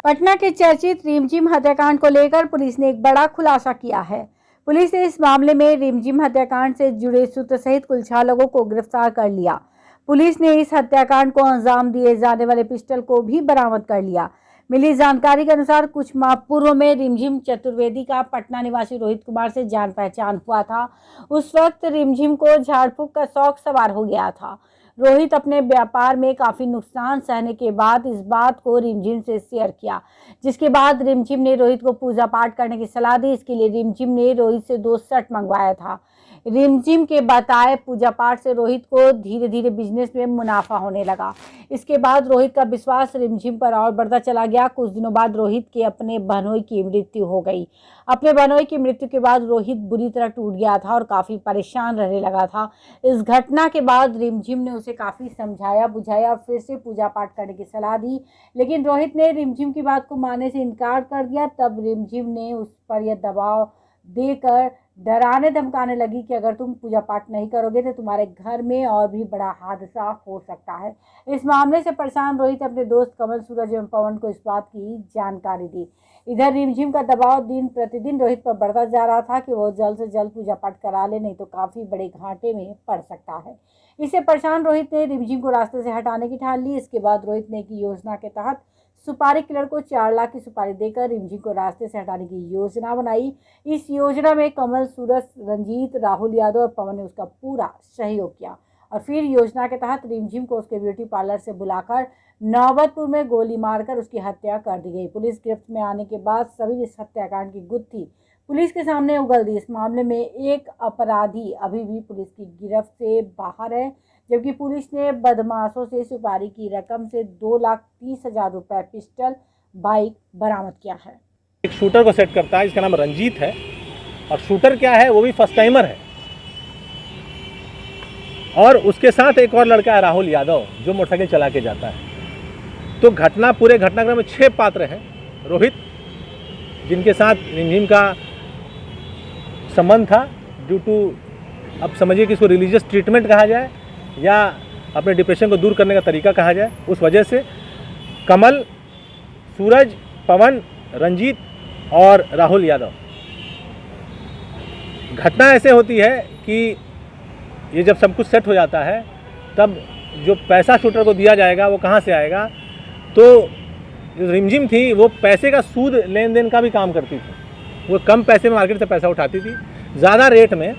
पटना के चर्चित रिमझिम हत्याकांड को लेकर पुलिस ने एक बड़ा खुलासा किया है। पुलिस ने इस मामले में रिमझिम हत्याकांड से जुड़े सूत्र सहित कुल 6 लोगों को गिरफ्तार कर लिया। पुलिस ने इस हत्याकांड को अंजाम दिए जाने वाले पिस्टल को भी बरामद कर लिया। मिली जानकारी के अनुसार कुछ माह पूर्व में रिमझिम चतुर्वेदी का पटना निवासी रोहित कुमार से जान पहचान हुआ था। उस वक्त रिमझिम को झाड़ फूंक का शौक सवार हो गया था। रोहित अपने व्यापार में काफी नुकसान सहने के बाद इस बात को रिमझिम से शेयर किया, जिसके बाद रिमझिम ने रोहित को पूजा पाठ करने की सलाह दी। इसके लिए रिमझिम ने रोहित से 2 शर्ट मंगवाया था। रिमझिम के बताए पूजा पाठ से रोहित को धीरे धीरे बिजनेस में मुनाफा होने लगा। इसके बाद रोहित का विश्वास रिमझिम पर और बढ़ता चला गया। कुछ दिनों बाद रोहित के अपने बहनोई की मृत्यु हो गई। अपने बहनोई की मृत्यु के बाद रोहित बुरी तरह टूट गया था और काफी परेशान रहने लगा था। इस घटना के बाद रिमझिम ने उसे काफी समझाया बुझाया और फिर से पूजा पाठ करने की सलाह दी, लेकिन रोहित ने रिमझिम की बात को मानने से इनकार कर दिया। तब रिमझिम ने उस पर यह दबाव देकर डराने धमकाने लगी कि अगर तुम पूजा पाठ नहीं करोगे तो तुम्हारे घर में और भी बड़ा हादसा हो सकता है। इस मामले से परेशान रोहित अपने दोस्त कमल, सूरज एवं पवन को इस बात की जानकारी दी। इधर रिमझिम का दबाव दिन प्रतिदिन रोहित पर बढ़ता जा रहा था कि वो जल्द से जल्द पूजा पाठ करा ले, नहीं तो काफी बड़े घाटे में पड़ सकता है। इससे परेशान रोहित ने रिमझिम को रास्ते से हटाने की ठान ली। इसके बाद रोहित ने एक योजना के तहत सुपारी किलर को 4 लाख की सुपारी देकर रिमझिम को रास्ते से हटाने की योजना बनाई। इस योजना में कमल, सूरज, रंजीत, राहुल यादव और पवन ने उसका पूरा सहयोग किया और फिर योजना के तहत रिमझिम को उसके ब्यूटी पार्लर से बुलाकर नौबतपुर में गोली मारकर उसकी हत्या कर दी गई। पुलिस गिरफ्त में आने के बाद सभी इस हत्याकांड की गुत्थी पुलिस के सामने उगल दी। इस मामले में एक अपराधी अभी भी पुलिस की गिरफ्त से बाहर है, जबकि पुलिस ने बदमाशों से सुपारी की रकम से 2,30,000 रुपए, पिस्टल, बाइक बरामद किया है। एक शूटर को सेट करता है जिसका नाम रंजीत है, और शूटर क्या है, वो भी फर्स्ट टाइमर है। और उसके साथ एक और लड़का है राहुल यादव, जो मोटरसाइकिल चला के जाता है। तो पूरे घटनाक्रम में 6 पात्र हैं। रोहित, जिनके साथ रिमझिम का संबंध था ड्यू टू, अब समझिए कि इसको रिलीजियस ट्रीटमेंट कहा जाए या अपने डिप्रेशन को दूर करने का तरीका कहा जाए, उस वजह से कमल, सूरज, पवन, रंजीत और राहुल यादव। घटना ऐसे होती है कि ये जब सब कुछ सेट हो जाता है, तब जो पैसा शूटर को दिया जाएगा वो कहाँ से आएगा, तो जो रिमझिम थी वो पैसे का सूद लेन देन का भी काम करती थी। वो कम पैसे में मार्केट से पैसा उठाती थी, ज़्यादा रेट में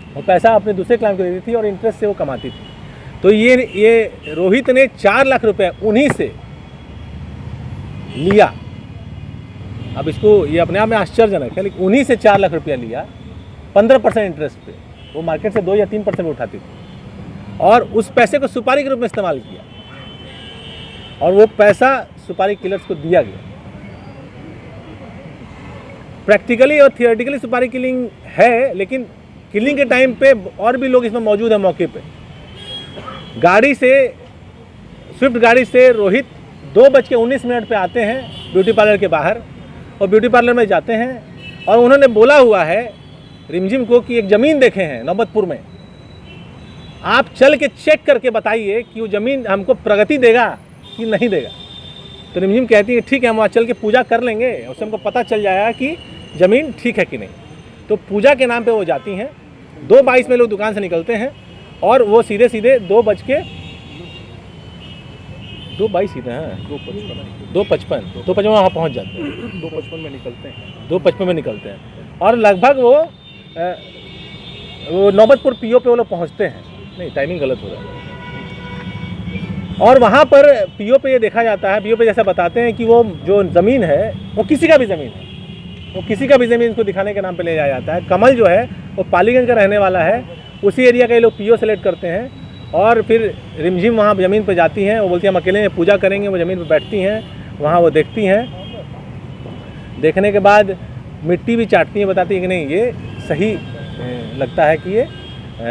वो पैसा अपने दूसरे क्लाइंट को देती थी और इंटरेस्ट से वो कमाती थी। तो ये रोहित ने 4 लाख रुपए उन्हीं से लिया। अब इसको ये अपने आप में आश्चर्यजनक है, लेकिन उन्हीं से 4 लाख रुपया लिया 15% इंटरेस्ट पे। वो मार्केट से 2 या 3% उठाती थी और उस पैसे को सुपारी के रूप में इस्तेमाल किया और वो पैसा सुपारी किलर्स को दिया गया। प्रैक्टिकली और थियोरेटिकली सुपारी किलिंग है, लेकिन किलिंग के टाइम पे और भी लोग इसमें मौजूद हैं मौके पे। गाड़ी से, स्विफ्ट गाड़ी से रोहित 2:19 पे आते हैं ब्यूटी पार्लर के बाहर, और ब्यूटी पार्लर में जाते हैं और उन्होंने बोला हुआ है रिमझिम को कि एक ज़मीन देखे हैं नौबतपुर में, आप चल के चेक करके बताइए कि वो ज़मीन हमको प्रगति देगा कि नहीं देगा। तो रिमझिम कहती है ठीक है, हम वहाँ चल के पूजा कर लेंगे, उससे हमको पता चल जाएगा कि ज़मीन ठीक है कि नहीं। तो पूजा के नाम पे वो जाती हैं। 2:22 में लोग दुकान से निकलते हैं और वो सीधे 2:55 वहाँ पहुँच जाते हैं। 2:55 में निकलते हैं और लगभग वो नौबतपुर पीओ पे वो लोग पहुँचते हैं। नहीं, टाइमिंग गलत हो रहा है। और वहाँ पर पीओ पे ये देखा जाता है, पीओ पे जैसा बताते हैं कि वो जो ज़मीन है वो किसी का भी ज़मीन है, वो किसी का भी ज़मीन इसको दिखाने के नाम पे ले जाया जाता है। कमल जो है वो पालीगंज का रहने वाला है, उसी एरिया का ये लोग पीओ सेलेक्ट करते हैं और फिर रिमझिम वहाँ ज़मीन पे जाती हैं। वो बोलती हैं हम अकेले में पूजा करेंगे। वो ज़मीन पे बैठती हैं, वहाँ वो देखती हैं। देखने के बाद मिट्टी भी चाटती हैं, बताती हैं कि नहीं ये सही लगता है कि ये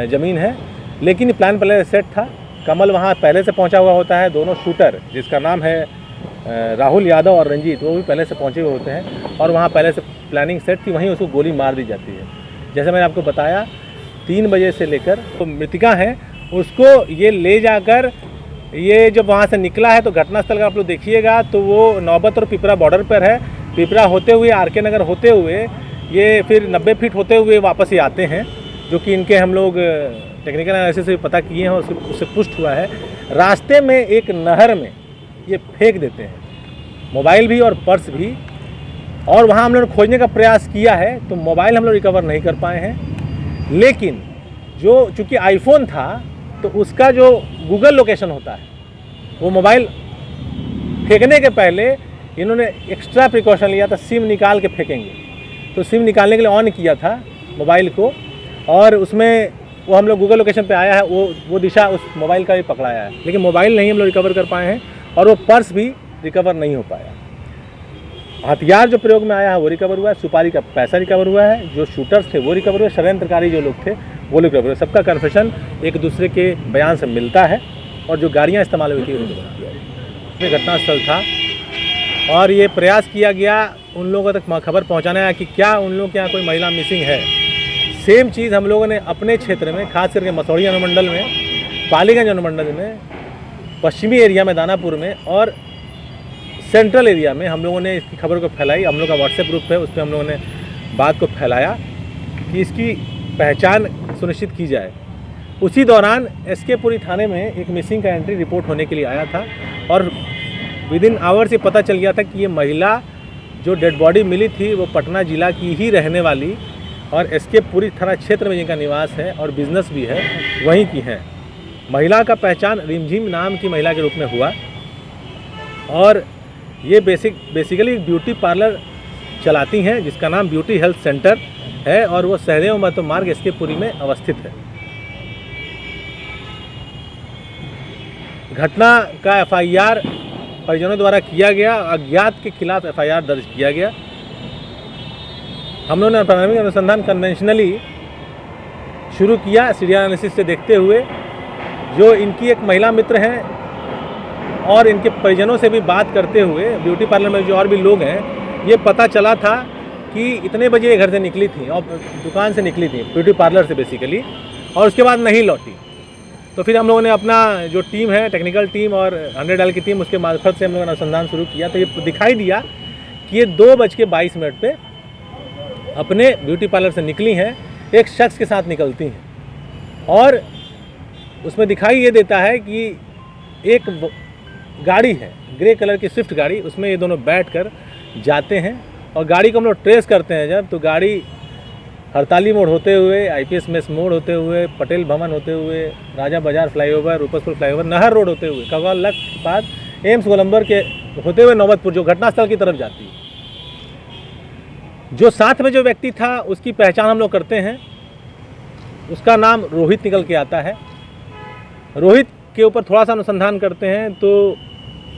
ज़मीन है, लेकिन प्लान पहले सेट था। कमल वहाँ पहले से पहुँचा हुआ होता है। दोनों शूटर, जिसका नाम है राहुल यादव और रंजीत, वो भी पहले से पहुँचे हुए होते हैं और वहाँ पहले से प्लानिंग सेट थी। वहीं उसको गोली मार दी जाती है। जैसे मैंने आपको बताया, 3 बजे से लेकर तो मृतिका है उसको ये ले जाकर ये जब वहाँ से निकला है तो घटनास्थल का आप लोग देखिएगा तो वो नौबत और पिपरा बॉर्डर पर है। पिपरा होते हुए RK नगर होते हुए ये फिर 90 फीट होते हुए वापस ये आते हैं, जो कि इनके हम लोग टेक्निकल एनालिसिस से पता किए हैं और उससे पुष्ट हुआ है। रास्ते में एक नहर में ये फेंक देते हैं, मोबाइल भी और पर्स भी। और वहाँ हम लोग ने खोजने का प्रयास किया है तो मोबाइल हम लोग रिकवर नहीं कर पाए हैं, लेकिन जो चूँकि आईफोन था तो उसका जो गूगल लोकेशन होता है वो मोबाइल फेंकने के पहले इन्होंने एक्स्ट्रा प्रिकॉशन लिया था, सिम निकाल के फेंकेंगे। तो सिम निकालने के लिए ऑन किया था मोबाइल को और उसमें वो हम लोग गूगल लोकेशन पे आया है, वो दिशा उस मोबाइल का भी पकड़ाया है, लेकिन मोबाइल नहीं हम लोग रिकवर कर पाए हैं और वो पर्स भी रिकवर नहीं हो पाया। हथियार जो प्रयोग में आया है वो रिकवर हुआ है, सुपारी का पैसा रिकवर हुआ है, जो शूटर्स थे वो रिकवर हुए, षड्यंत्रकारी जो लोग थे वो रिकवर हुए। सबका कन्फेशन एक दूसरे के बयान से मिलता है और जो गाड़ियाँ इस्तेमाल हुई थी वो रिकवर किया गया। ये घटनास्थल था और ये प्रयास किया गया उन लोगों तक खबर पहुँचाना है कि क्या उन लोग के यहाँ कोई महिला मिसिंग है। सेम चीज़ हम लोगों ने अपने क्षेत्र में, खास करके मसौड़ी अनुमंडल में, पालीगंज अनुमंडल में, पश्चिमी एरिया में दानापुर में और सेंट्रल एरिया में हम लोगों ने इसकी खबर को फैलाई। हम लोग का व्हाट्सएप ग्रुप है, उस पर हम लोगों ने बात को फैलाया कि इसकी पहचान सुनिश्चित की जाए। उसी दौरान SK पुरी थाने में एक मिसिंग का एंट्री रिपोर्ट होने के लिए आया था और विद इन आवर्स ये पता चल गया था कि ये महिला जो डेड बॉडी मिली थी वो पटना ज़िला की ही रहने वाली और SK पुरी थाना क्षेत्र में जिनका निवास है और बिजनेस भी है वहीं की हैं। महिला का पहचान रिमझिम नाम की महिला के रूप में हुआ और ये बेसिकली ब्यूटी पार्लर चलाती हैं जिसका नाम ब्यूटी हेल्थ सेंटर है और वो सहदेव महतो मार्ग SK पुरी में अवस्थित है। घटना का FIR परिजनों द्वारा किया गया, अज्ञात के खिलाफ FIR दर्ज किया गया। हम लोगों ने प्राथमिक अनुसंधान कन्वेंशनली शुरू किया सीरियल एनालिसिस से देखते हुए। जो इनकी एक महिला मित्र हैं और इनके परिजनों से भी बात करते हुए ब्यूटी पार्लर में जो और भी लोग हैं, ये पता चला था कि इतने बजे ये घर से निकली थी और दुकान से निकली थी ब्यूटी पार्लर से बेसिकली, और उसके बाद नहीं लौटी। तो फिर हम लोगों ने अपना जो टीम है, टेक्निकल टीम और 100 की टीम, उसके मार्फत से हम लोगों ने अनुसंधान शुरू किया। तो ये दिखाई दिया कि ये 2:22 पे अपने ब्यूटी पार्लर से निकली हैं, एक शख्स के साथ निकलती हैं और उसमें दिखाई ये देता है कि एक गाड़ी है, ग्रे कलर की स्विफ्ट गाड़ी, उसमें ये दोनों बैठकर जाते हैं और गाड़ी को हम लोग ट्रेस करते हैं जब, तो गाड़ी हड़ताली मोड़ होते हुए, IPS मेस मोड़ होते हुए, पटेल भवन होते हुए, राजा बाजार फ्लाईओवर, रूपसपुर फ्लाईओवर, नहर रोड होते हुए, कगवाल लक के बाद एम्स गोलंबर के होते हुए नौबतपुर जो घटनास्थल की तरफ जाती है। जो साथ में जो व्यक्ति था उसकी पहचान हम लोग करते हैं, उसका नाम रोहित निकल के आता है। रोहित के ऊपर थोड़ा सा अनुसंधान करते हैं तो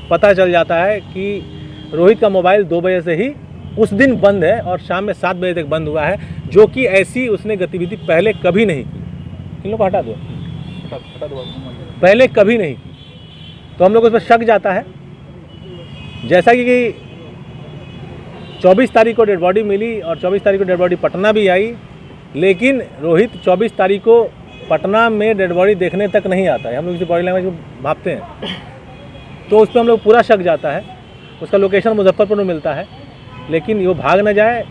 पता चल जाता है कि रोहित का मोबाइल 2 बजे से ही उस दिन बंद है और शाम में 7 बजे तक बंद हुआ है, जो कि ऐसी उसने गतिविधि पहले कभी नहीं की। इन लोग को हटा दो, पहले कभी नहीं की। तो हम लोग उस पर शक जाता है। जैसा कि 24 तारीख को डेड बॉडी मिली और 24 तारीख को डेड बॉडी पटना भी आई, लेकिन रोहित 24 तारीख को पटना में डेड बॉडी देखने तक नहीं आता है। हम लोग इसी बॉडी लैंग्वेज को भापते हैं, तो उस पर हम लोग पूरा शक जाता है। उसका लोकेशन मुजफ्फरपुर में मिलता है, लेकिन वो भाग न जाए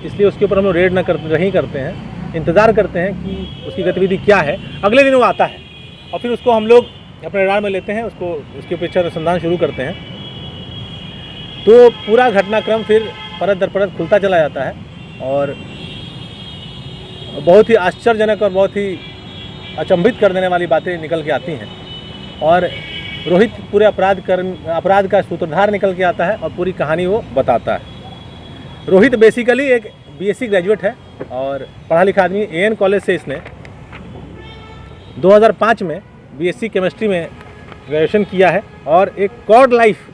इसलिए उसके ऊपर हम लोग रेड नहीं करते हैं, इंतज़ार करते हैं कि उसकी गतिविधि क्या है। अगले दिन वो आता है और फिर उसको हम लोग अपने रडार में लेते हैं, उसको उसके पीछे अनुसंधान शुरू करते हैं। तो पूरा घटनाक्रम फिर परत दर परत खुलता चला जाता है और बहुत ही आश्चर्यजनक और बहुत ही अचंभित कर देने वाली बातें निकल के आती हैं और रोहित पूरे अपराध का सूत्रधार निकल के आता है और पूरी कहानी वो बताता है। रोहित बेसिकली एक BSc ग्रेजुएट है और पढ़ा लिखा आदमी। AN कॉलेज से इसने 2005 में BSc केमिस्ट्री में ग्रेजुएशन किया है और एक कॉर्ड लाइफ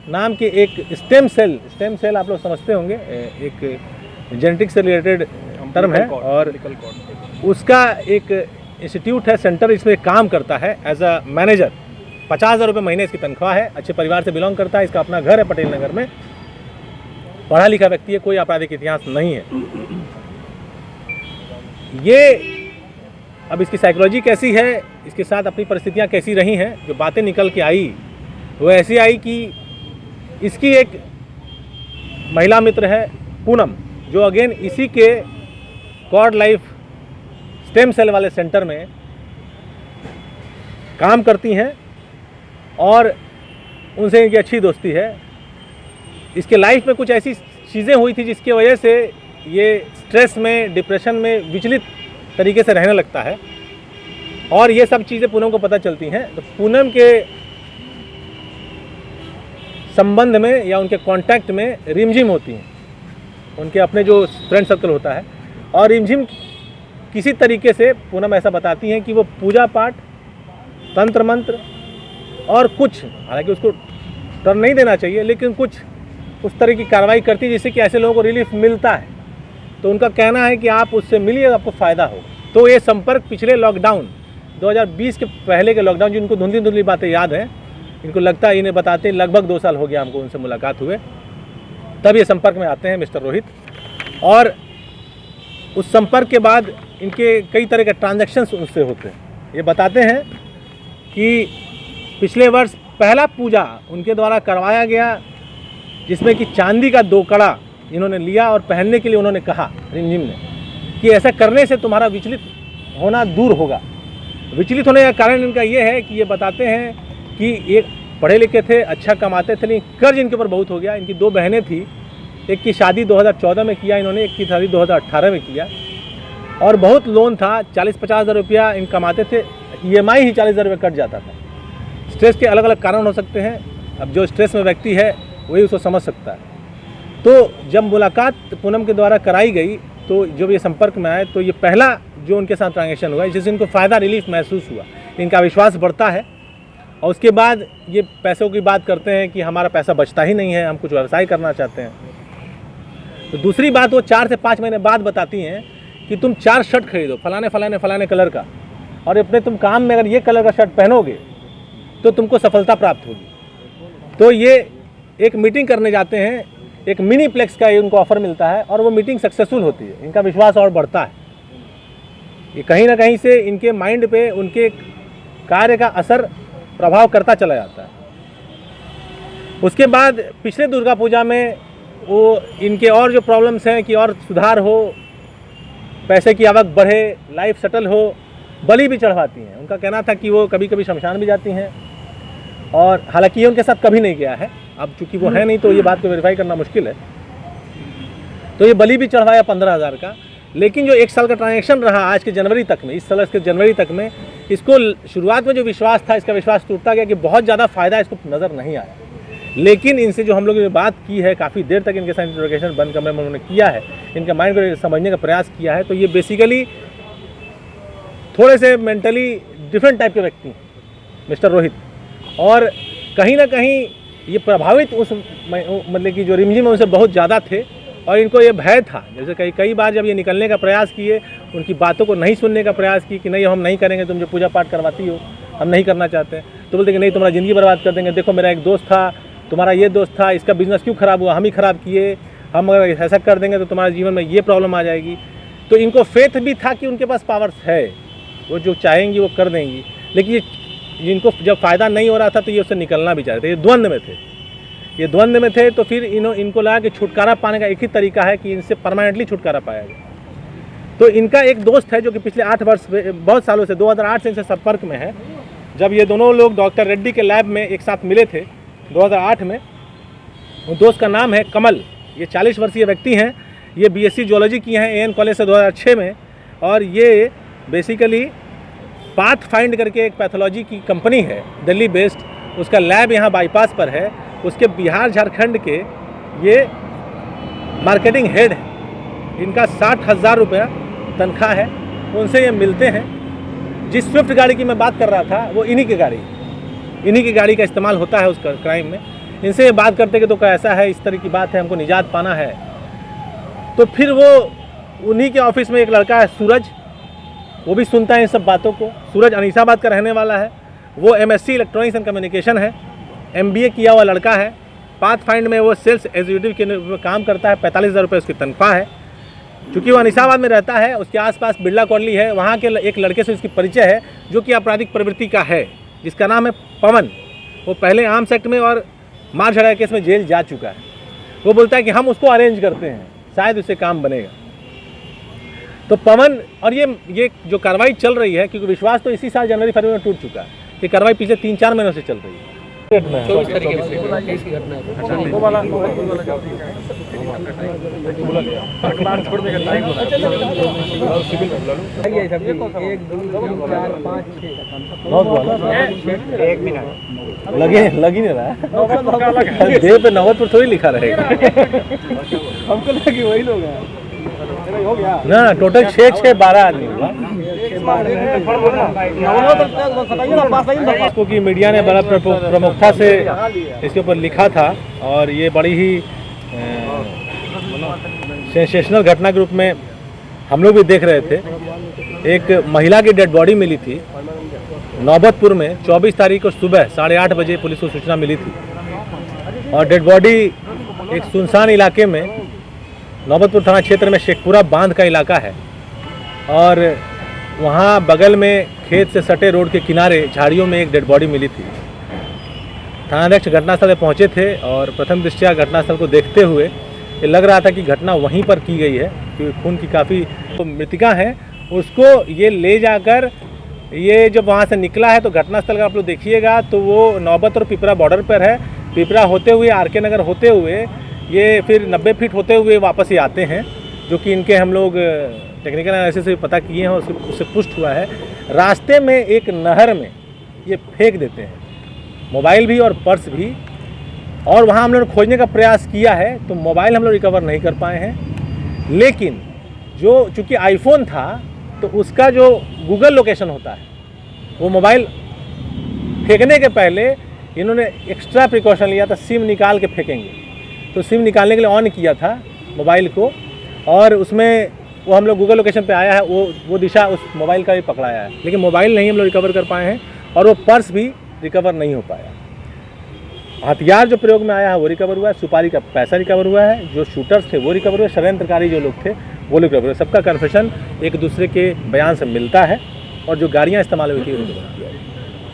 नाम के एक स्टेम सेल आप लोग समझते होंगे, एक जेनेटिक्स से रिलेटेड टर्म है और उसका एक इंस्टीट्यूट है, सेंटर, इसमें काम करता है एज अ मैनेजर। 50,000 रुपये महीने इसकी तनख्वाह है। अच्छे परिवार से बिलोंग करता है, इसका अपना घर है पटेल नगर में, पढ़ा लिखा व्यक्ति है, कोई आपराधिक इतिहास नहीं है। ये अब इसकी साइकोलॉजी कैसी है, इसके साथ अपनी परिस्थितियाँ कैसी रही हैं, जो बातें निकल के आई वो ऐसी आई कि इसकी एक महिला मित्र है पूनम, जो अगेन इसी के कॉर्ड लाइफ स्टेम सेल वाले सेंटर में काम करती हैं और उनसे इनकी अच्छी दोस्ती है। इसके लाइफ में कुछ ऐसी चीज़ें हुई थी जिसकी वजह से ये स्ट्रेस में, डिप्रेशन में विचलित तरीके से रहने लगता है और ये सब चीज़ें पूनम को पता चलती हैं। तो पूनम के संबंध में या उनके कांटेक्ट में रिमझिम होती हैं, उनके अपने जो फ्रेंड सर्कल होता है, और रिमझिम किसी तरीके से पूनम ऐसा बताती हैं कि वो पूजा पाठ, तंत्र मंत्र और कुछ, हालांकि उसको टर्न नहीं देना चाहिए, लेकिन कुछ उस तरह की कार्रवाई करती है जिससे कि ऐसे लोगों को रिलीफ मिलता है। तो उनका कहना है कि आप उससे मिलिए, आपको फ़ायदा होगा। तो ये संपर्क पिछले लॉकडाउन 2020 के पहले के लॉकडाउन, जिनको धुंधली धुंधली बातें याद हैं, इनको लगता है, इन्हें बताते लगभग 2 साल हो गया हमको उनसे मुलाकात हुए, तब ये संपर्क में आते हैं मिस्टर रोहित। और उस संपर्क के बाद इनके कई तरह के ट्रांजैक्शंस उनसे होते हैं। ये बताते हैं कि पिछले वर्ष पहला पूजा उनके द्वारा करवाया गया, जिसमें कि चांदी का 2 कड़ा इन्होंने लिया और पहनने के लिए उन्होंने कहा रिमझिम ने कि ऐसा करने से तुम्हारा विचलित होना दूर होगा। विचलित होने का कारण इनका ये है कि ये बताते हैं कि एक पढ़े लिखे थे, अच्छा कमाते थे, लेकिन कर्ज इनके ऊपर बहुत हो गया। इनकी 2 बहनें थी, एक की शादी 2014 में किया इन्होंने, एक की शादी 2018 में किया, और बहुत लोन था, 40-50 हज़ार रुपया इन कमाते थे, EMI ही 40 हज़ार रुपये कट जाता था। स्ट्रेस के अलग अलग कारण हो सकते हैं, अब जो स्ट्रेस में व्यक्ति है वही उसको समझ सकता है। तो जब मुलाकात पूनम के द्वारा कराई गई, तो जब ये संपर्क में आए, तो ये पहला जो उनके साथ ट्रांजेक्शन हुआ जिससे इनको फ़ायदा, रिलीफ महसूस हुआ, इनका विश्वास बढ़ता है। और उसके बाद ये पैसों की बात करते हैं कि हमारा पैसा बचता ही नहीं है, हम कुछ व्यवसाय करना चाहते हैं। तो दूसरी बात वो 4 से 5 महीने बाद बताती हैं कि तुम 4 शर्ट खरीदो फलाने फलाने फलाने कलर का, और अपने तुम काम में अगर ये कलर का शर्ट पहनोगे तो तुमको सफलता प्राप्त होगी। तो ये एक मीटिंग करने जाते हैं, एक मिनी प्लेक्स का उनको ऑफर मिलता है और वो मीटिंग सक्सेसफुल होती है। इनका विश्वास और बढ़ता है। ये कहीं ना कहीं से इनके माइंड पे उनके कार्य का असर, प्रभाव करता चला जाता है। उसके बाद पिछले दुर्गा पूजा में वो इनके और जो प्रॉब्लम्स हैं कि और सुधार हो, पैसे की आवक बढ़े, लाइफ सेटल हो, बलि भी चढ़वाती हैं। उनका कहना था कि वो कभी कभी शमशान भी जाती हैं, और हालांकि ये उनके साथ कभी नहीं गया है, अब चूंकि वो है नहीं तो ये बात को वेरीफाई करना मुश्किल है। तो ये बलि भी चढ़वाया 15,000 का, लेकिन जो 1 साल का ट्रांजेक्शन रहा आज के जनवरी तक में, इस साल के जनवरी तक में, इसको शुरुआत में जो विश्वास था, इसका विश्वास टूटता गया कि बहुत ज़्यादा फ़ायदा इसको नज़र नहीं आया। लेकिन इनसे जो हम लोगों ने बात की है, काफ़ी देर तक इनके साथ इंटरोगेशन बंद कमरे में उन्होंने किया है, इनके माइंड को समझने का प्रयास किया है, तो ये बेसिकली थोड़े से मेंटली डिफरेंट टाइप के व्यक्ति हैं मिस्टर रोहित। और कहीं ना कहीं ये प्रभावित उस मतलब कि जो रिमझिम उनसे बहुत ज़्यादा थे, और इनको ये भय था। जैसे कई बार जब ये निकलने का प्रयास किए, उनकी बातों को नहीं सुनने का प्रयास की कि नहीं हम नहीं करेंगे, तुम जो पूजा पाठ करवाती हो हम नहीं करना चाहते, तो बोलते कि नहीं तुम्हारा ज़िंदगी बर्बाद कर देंगे, देखो मेरा एक दोस्त था, तुम्हारा ये दोस्त था, इसका बिजनेस क्यों ख़राब हुआ, हम ही ख़राब किए, हम अगर ऐसा कर देंगे तो तुम्हारे जीवन में ये प्रॉब्लम आ जाएगी। तो इनको फेथ भी था कि उनके पास पावर्स है, वो जो चाहेंगी वो कर देंगी, लेकिन ये इनको जब फ़ायदा नहीं हो रहा था तो ये उससे निकलना भी चाहते थे। ये द्वंद्व में थे। तो फिर इनको लगा कि छुटकारा पाने का एक ही तरीका है कि इनसे परमानेंटली छुटकारा पाया जाए। तो इनका एक दोस्त है जो कि पिछले 8 वर्ष बहुत सालों से 2008 से इनसे संपर्क में है। जब ये दोनों लोग डॉक्टर रेड्डी के लैब में एक साथ मिले थे 2008 में, वो दोस्त का नाम है कमल। ये 40 वर्षीय व्यक्ति हैं। ये BSc जियोलॉजी किए हैं AN कॉलेज से 2006 में, और ये बेसिकली पाथफाइंड करके एक पैथोलॉजी की कंपनी है दिल्ली बेस्ड, उसका लैब यहाँ बाईपास पर है। उसके बिहार झारखंड के ये मार्केटिंग हेड है। इनका 60,000 रुपया तनख्वाह है। उनसे ये मिलते हैं। जिस स्विफ्ट गाड़ी की मैं बात कर रहा था वो इन्हीं की गाड़ी का इस्तेमाल होता है उस क्राइम में। इनसे ये बात करते कि तो ऐसा है, इस तरह की बात है, हमको निजात पाना है। तो फिर वो उन्हीं के ऑफिस में एक लड़का है सूरज, वो भी सुनता है इन सब बातों को। सूरज अनीसाबाद का रहने वाला है। वो MSc इलेक्ट्रॉनिक्स एंड कम्युनिकेशन है, MBA किया हुआ लड़का है। पाथफाइंड में वो सेल्स एग्जीक्यूटिव के काम करता है। 45,000 रुपये उसकी तनख्वाह है। चूँकि वो अनिसाबाद में रहता है, उसके आसपास बिरला कॉलोनी है, वहाँ के एक लड़के से उसकी परिचय है जो कि आपराधिक प्रवृत्ति का है, जिसका नाम है पवन। वो पहले आर्म्स एक्ट में और मार झगड़ा केस में जेल जा चुका है। वो बोलता है कि हम उसको अरेंज करते हैं, शायद उससे काम बनेगा। तो पवन और ये जो कार्रवाई चल रही है, क्योंकि विश्वास तो इसी साल जनवरी फरवरी में टूट चुका है, ये कार्रवाई पिछले 3-4 महीनों से चल रही है। 24 तारीख की घटना है। लग ही नहीं रहा है, देह पे नवत पर थोड़ी लिखा रहेगा। हमको लगी वही लोग हैं। हो गया ना, टोटल 6-12 आदमी हुआ। इसको कि मीडिया ने बड़ा प्रमुखता से इसके ऊपर लिखा था और ये बड़ी ही सेंसेशनल घटना के रूप में हम लोग भी देख रहे थे। एक महिला की डेड बॉडी मिली थी नौबतपुर में 24 तारीख को सुबह 8:30 बजे पुलिस को सूचना मिली थी, और डेड बॉडी एक सुनसान इलाके में नौबतपुर थाना क्षेत्र में शेखपुरा बांध का इलाका है, और वहाँ बगल में खेत से सटे रोड के किनारे झाड़ियों में एक डेड बॉडी मिली थी। थानाध्यक्ष घटनास्थल पर पहुँचे थे और प्रथम दृष्टया घटनास्थल को देखते हुए ये लग रहा था कि घटना वहीं पर की गई है, क्योंकि खून की काफ़ी मृतिका है। उसको ये ले जाकर ये जब वहाँ से निकला है तो घटनास्थल का आप लोग देखिएगा तो वो नौबत और पिपरा बॉर्डर पर है। पिपरा होते हुए आरके नगर होते हुए ये फिर 90 फीट होते हुए वापस ये आते हैं, जो कि इनके हम लोग टेक्निकल एनालिसिस से पता किए हैं और उससे पुष्ट हुआ है। रास्ते में एक नहर में ये फेंक देते हैं, मोबाइल भी और पर्स भी, और वहाँ हम लोग खोजने का प्रयास किया है तो मोबाइल हम लोग रिकवर नहीं कर पाए हैं। लेकिन जो चूँकि आईफोन था तो उसका जो गूगल लोकेशन होता है, वो मोबाइल फेंकने के पहले इन्होंने एक्स्ट्रा प्रिकॉशन लिया था, सिम निकाल के फेंकेंगे, तो सिम निकालने के लिए ऑन किया था मोबाइल को, और उसमें वो हम लोग गूगल लोकेशन पे आया है, वो दिशा उस मोबाइल का भी पकड़ाया है, लेकिन मोबाइल नहीं हम लोग रिकवर कर पाए हैं, और वो पर्स भी रिकवर नहीं हो पाया। हथियार जो प्रयोग में आया है वो रिकवर हुआ है, सुपारी का पैसा रिकवर हुआ है, जो शूटर्स थे वो रिकवर हुए, षड्यंत्रकारी जो लोग थे वो रिकवर हुए। सबका कन्फेशन एक दूसरे के बयान से मिलता है, और जो गाड़ियाँ इस्तेमाल हुई थी वो रिकवर किया है।